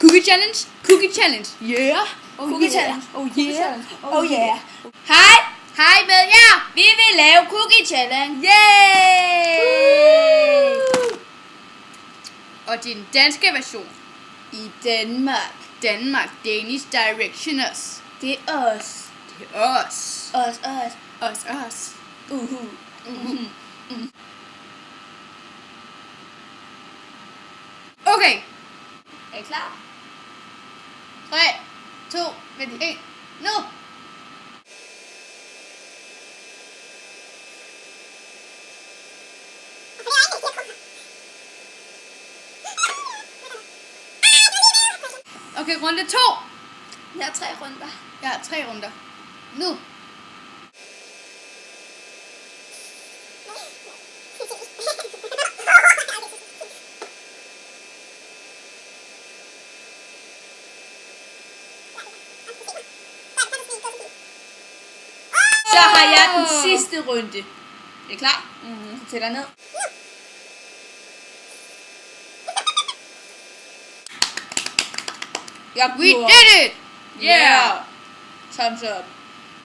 Cookie challenge. Cookie challenge. Yeah. Cookie challenge. Oh yeah. Oh yeah. Hej. Hej med jer. Vi vil lave cookie challenge. Yay! Og den danske version. I Danmark. Danmark. Danish Directioners. Det er os. Det er os. Os. Os. Okay. Er I klar? 3, 2, 1, nu! Okay, runde 2. Jeg har 3 runder. Jeg har 3 runder. Nu! Så har jeg den sidste runde. Er I klar? Så tæller ned. We did it! Yeah. Thumbs up.